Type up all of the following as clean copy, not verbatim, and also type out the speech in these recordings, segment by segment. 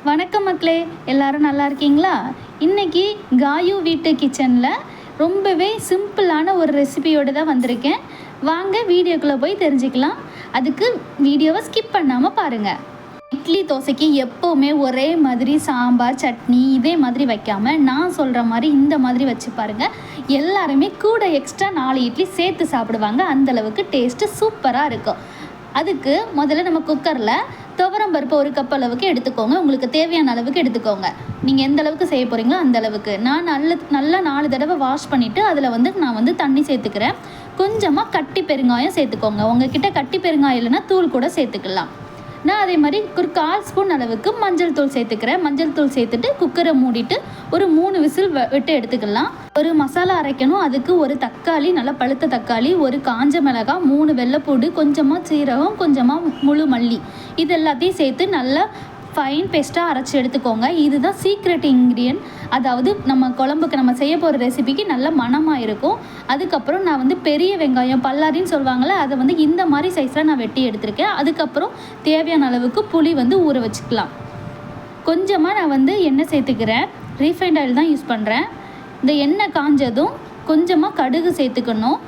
வணக்கம் மக்களே, எல்லாரும் நல்லா இருக்கீங்களா? இன்றைக்கி காயு வீட்டு கிச்சனில் ரொம்பவே சிம்பிளான ஒரு ரெசிபியோடு தான் வந்திருக்கேன். வாங்க வீடியோக்குள்ளே போய் தெரிஞ்சுக்கலாம். அதுக்கு வீடியோவை ஸ்கிப் பண்ணாமல் பாருங்கள். இட்லி தோசைக்கு எப்போவுமே ஒரே மாதிரி சாம்பார் சட்னி இதே மாதிரி வைக்காமல் நான் சொல்கிற மாதிரி இந்த மாதிரி வச்சு பாருங்கள். எல்லாருமே கூட எக்ஸ்ட்ரா 4 இட்லி சேர்த்து சாப்பிடுவாங்க. அந்தளவுக்கு டேஸ்ட்டு சூப்பராக இருக்கும். அதுக்கு முதல்ல நம்ம குக்கரில் துவரம் பருப்பு 1 கப் அளவுக்கு எடுத்துக்கோங்க. உங்களுக்கு தேவையான அளவுக்கு எடுத்துக்கோங்க. நீங்கள் எந்த அளவுக்கு செய்ய போகிறீங்களோ அந்த அளவுக்கு. நான் நல்லா 4 தடவை வாஷ் பண்ணிவிட்டு அதில் நான் தண்ணி சேர்த்துக்கிறேன். கொஞ்சமாக கட்டி பெருங்காயம் சேர்த்துக்கோங்க. உங்ககிட்ட கட்டி பெருங்காயம் இல்லைன்னா தூள் கூட சேர்த்துக்கலாம். நான் அதே மாதிரி ஒரு 1/4 ஸ்பூன் அளவுக்கு மஞ்சள் தூள் சேர்த்துக்கிறேன். மஞ்சள் தூள் சேர்த்துட்டு குக்கரை மூடிட்டு ஒரு 3 விசில் விட்டு எடுத்துக்கலாம். ஒரு மசாலா அரைக்கணும். அதுக்கு ஒரு தக்காளி, நல்லா பழுத்த தக்காளி, ஒரு காஞ்ச மிளகாய், 3 வெள்ளைப்பூடு, கொஞ்சமாக சீரகம், கொஞ்சமாக முழு மல்லி, இது எல்லாத்தையும் சேர்த்து நல்லா ஃபைன் பேஸ்ட்டாக அரைச்சி எடுத்துக்கோங்க. இதுதான் சீக்ரெட் இன்க்ரீடியன்ட். அதாவது நம்ம குழம்புக்கு நம்ம செய்ய போகிற ரெசிபிக்கு நல்ல மணமாக இருக்கும். அதுக்கப்புறம் நான் பெரிய வெங்காயம் பல்லாரின்னு சொல்லுவாங்கள்ல, அதை இந்த மாதிரி சைஸில் நான் வெட்டி எடுத்திருக்கேன். அதுக்கப்புறம் தேவையான அளவுக்கு புளி ஊற வச்சுக்கலாம். கொஞ்சமாக நான் எண்ணெய் சேர்த்துக்கிறேன். ரீஃபைண்ட் ஆயில் தான் யூஸ் பண்ணுறேன். இந்த எண்ணெய் காஞ்சதும் கொஞ்சமாக கடுகு சேர்த்துக்கணும்.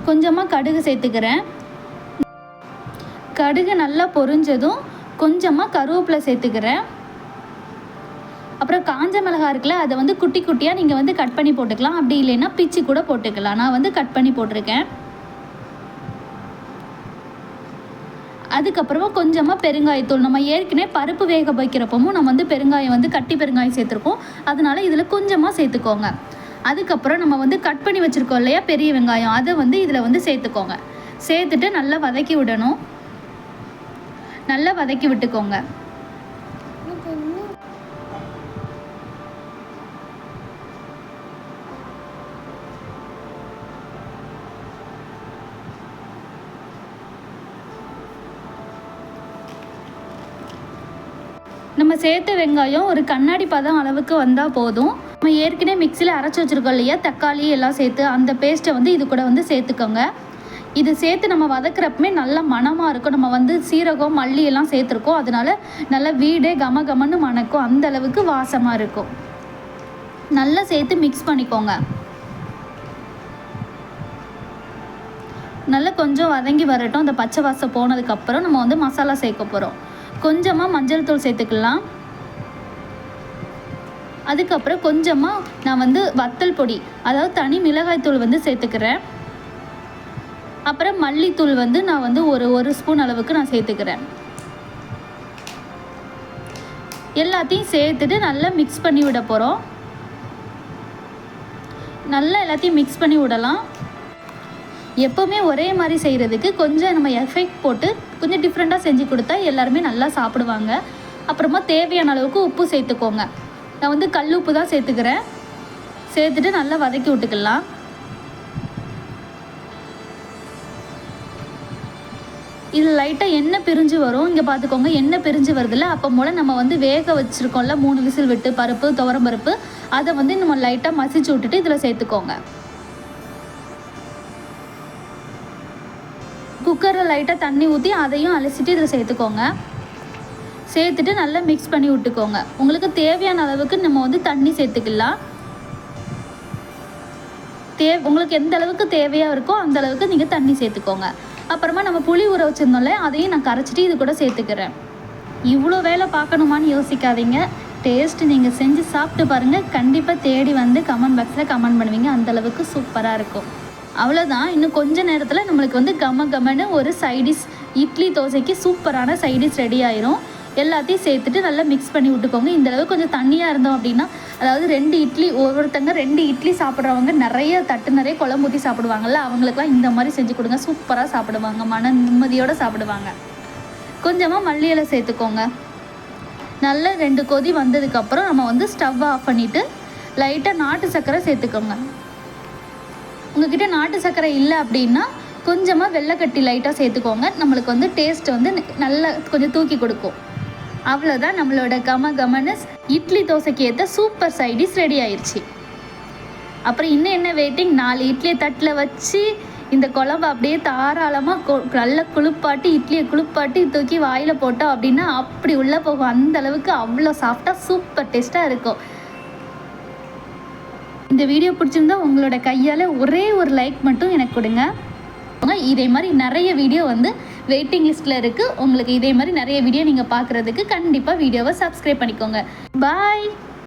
கொஞ்சமாக கடுகு சேர்த்துக்கிறேன். கடுகு நல்லா பொரிஞ்சதும் கொஞ்சமாக கருவேப்பிலை சேர்த்துக்கிறேன். அப்புறம் காஞ்ச மிளகாய் இருக்குல்ல, அதை குட்டி குட்டியாக நீங்கள் கட் பண்ணி போட்டுக்கலாம். அப்படி இல்லைன்னா பிச்சு கூட போட்டுக்கலாம். நான் கட் பண்ணி போட்டிருக்கேன். அதுக்கப்புறமா கொஞ்சமாக பெருங்காயத்தூள். நம்ம ஏற்கனவே பருப்பு வேக வைக்கிறப்பவும் நம்ம பெருங்காயம் கட்டி பெருங்காயம் சேர்த்துருக்கோம். அதனால் இதில் கொஞ்சமாக சேர்த்துக்கோங்க. அதுக்கப்புறம் நம்ம கட் பண்ணி வச்சுருக்கோம் இல்லையா பெரிய வெங்காயம், அதை இதில் சேர்த்துக்கோங்க. சேர்த்துட்டு நல்லா வதக்கி விடணும். நல்லா வதக்கி விட்டுக்கோங்க. நம்ம சேர்த்த வெங்காயம் ஒரு கண்ணாடி பதம் அளவுக்கு வந்தால் போதும். நம்ம ஏற்கனவே மிக்சியில் அரைச்சி வச்சுருக்கோம் இல்லையா தக்காளி எல்லாம் சேர்த்து, அந்த பேஸ்ட்டை இது கூட சேர்த்துக்கோங்க. இது சேர்த்து நம்ம வதக்கிறப்பமே நல்ல மணமாக இருக்கும். நம்ம சீரகம் மல்லி எல்லாம் சேர்த்துருக்கோம். அதனால நல்லா வீடே கமன்னு மணக்கும். அந்த அளவுக்கு வாசமாக இருக்கும். நல்லா சேர்த்து மிக்ஸ் பண்ணிக்கோங்க. நல்லா கொஞ்சம் வதங்கி வரட்டும். அந்த பச்சை வாசம் போனதுக்கப்புறம் நம்ம மசாலா சேர்க்க போகிறோம். கொஞ்சமாக மஞ்சள் தூள் சேர்த்துக்கலாம். அதுக்கப்புறம் கொஞ்சமாக நான் வத்தல் பொடி, அதாவது தனி மிளகாய் தூள் சேர்த்துக்கிறேன். அப்புறம் மல்லித்தூள் நான் ஒரு ஸ்பூன் அளவுக்கு நான் சேர்த்துக்கிறேன். எல்லாத்தையும் சேர்த்துட்டு நல்லா மிக்ஸ் பண்ணி விட போகிறோம். நல்லா எல்லாத்தையும் மிக்ஸ் பண்ணி விடலாம். எப்போவுமே ஒரே மாதிரி செய்கிறதுக்கு கொஞ்சம் நம்ம எஃபெக்ட் போட்டு கொஞ்சம் டிஃப்ரெண்ட்டாக செஞ்சு கொடுத்தா எல்லாருமே நல்லா சாப்பிடுவாங்க. அப்புறமா தேவையான அளவுக்கு உப்பு சேர்த்துக்கோங்க. நான் கல் உப்பு தான் சேர்த்துக்கிறேன். சேர்த்துட்டு நல்லா வதக்கி விட்டுக்கலாம். இது லைட்டாக எண்ணெய் பிரிஞ்சு வரும். இங்கே பார்த்துக்கோங்க, எண்ணெய் பிரிஞ்சு வருதில்ல, அப்போ போல் நம்ம வேக வச்சுருக்கோம்ல 3 விசில் விட்டு பருப்பு துவரம் பருப்பு, அதை நம்ம லைட்டாக மசிச்சு விட்டுட்டு இதில் சேர்த்துக்கோங்க. குக்கரில் லைட்டாக தண்ணி ஊற்றி அதையும் அலசிட்டு இதில் சேர்த்துக்கோங்க. சேர்த்துட்டு நல்லா மிக்ஸ் பண்ணி விட்டுக்கோங்க. உங்களுக்கு தேவையான அளவுக்கு நம்ம தண்ணி சேர்த்துக்கலாம். உங்களுக்கு எந்த அளவுக்கு தேவையாக இருக்கோ அந்த அளவுக்கு நீங்கள் தண்ணி சேர்த்துக்கோங்க. அப்புறமா நம்ம புளி ஊற வச்சுருந்தோம்ல, அதையும் நான் கரைச்சிட்டு இது கூட சேர்த்துக்கிறேன். இவ்வளோ வேலை பார்க்கணுமான்னு யோசிக்காதீங்க. டேஸ்ட்டு நீங்கள் செஞ்சு சாப்பிட்டு பாருங்கள். கண்டிப்பாக தேடி கமெண்ட் பாக்ஸில் கமெண்ட் பண்ணுவீங்க. அந்தளவுக்கு சூப்பராக இருக்கும். அவ்வளோதான். இன்னும் கொஞ்சம் நேரத்தில் நம்மளுக்கு கமன்னு ஒரு சைடிஷ் இட்லி தோசைக்கு சூப்பரான சைடிஷ் ரெடி ஆயிரும். எல்லாத்தையும் சேர்த்துட்டு நல்லா மிக்ஸ் பண்ணி விட்டுக்கோங்க. இந்தளவுக்கு கொஞ்சம் தண்ணியாக இருந்தோம் அப்படின்னா, அதாவது 2 இட்லி, ஒவ்வொருத்தங்க 2 இட்லி சாப்பிட்றவங்க நிறைய தட்டு நிறைய குழம்பு ஊற்றி சாப்பிடுவாங்கள்ல, அவங்களுக்குலாம் இந்த மாதிரி செஞ்சு கொடுங்க. சூப்பராக சாப்பிடுவாங்க. மன நிம்மதியோடு சாப்பிடுவாங்க. கொஞ்சமாக மல்லி இலை சேர்த்துக்கோங்க. நல்லா 2 கொதி வந்ததுக்கப்புறம் நம்ம ஸ்டவ் ஆஃப் பண்ணிவிட்டு லைட்டாக நாட்டு சர்க்கரை சேர்த்துக்கோங்க. உங்கள்கிட்ட நாட்டு சர்க்கரை இல்லை அப்படின்னா கொஞ்சமாக வெள்ளைக்கட்டி லைட்டாக சேர்த்துக்கோங்க. நம்மளுக்கு டேஸ்ட் நல்லா கொஞ்சம் தூக்கி கொடுக்கும். அவ்வளோதான், நம்மளோட கமன்னு இட்லி தோசைக்கு ஏற்ற சூப்பர் சைடிஷ் ரெடி ஆயிடுச்சு. அப்புறம் இன்னும் என்ன வெயிட்டிங்? 4 இட்லியை தட்டில் வச்சு இந்த குழம்பு அப்படியே தாராளமாக நல்லா குளிப்பாட்டி இட்லியை குளிப்பாட்டி தூக்கி வாயில் போட்டோம் அப்படின்னா அப்படி உள்ளே போகும். அந்த அளவுக்கு அவ்வளோ சாஃப்டாக சூப்பர் டேஸ்ட்டாக இருக்கும். இந்த வீடியோ பிடிச்சிருந்தா உங்களோட கையால் ஒரே ஒரு லைக் மட்டும் எனக்கு கொடுங்க. இதே மாதிரி நிறைய வீடியோ வந்து வெயிட்டிங் லிஸ்ட்டில் இருக்குது. உங்களுக்கு இதே மாதிரி நிறைய வீடியோ நீங்கள் பார்க்குறதுக்கு கண்டிப்பாக வீடியோவை சப்ஸ்கிரைப் பண்ணிக்கோங்க. பாய்.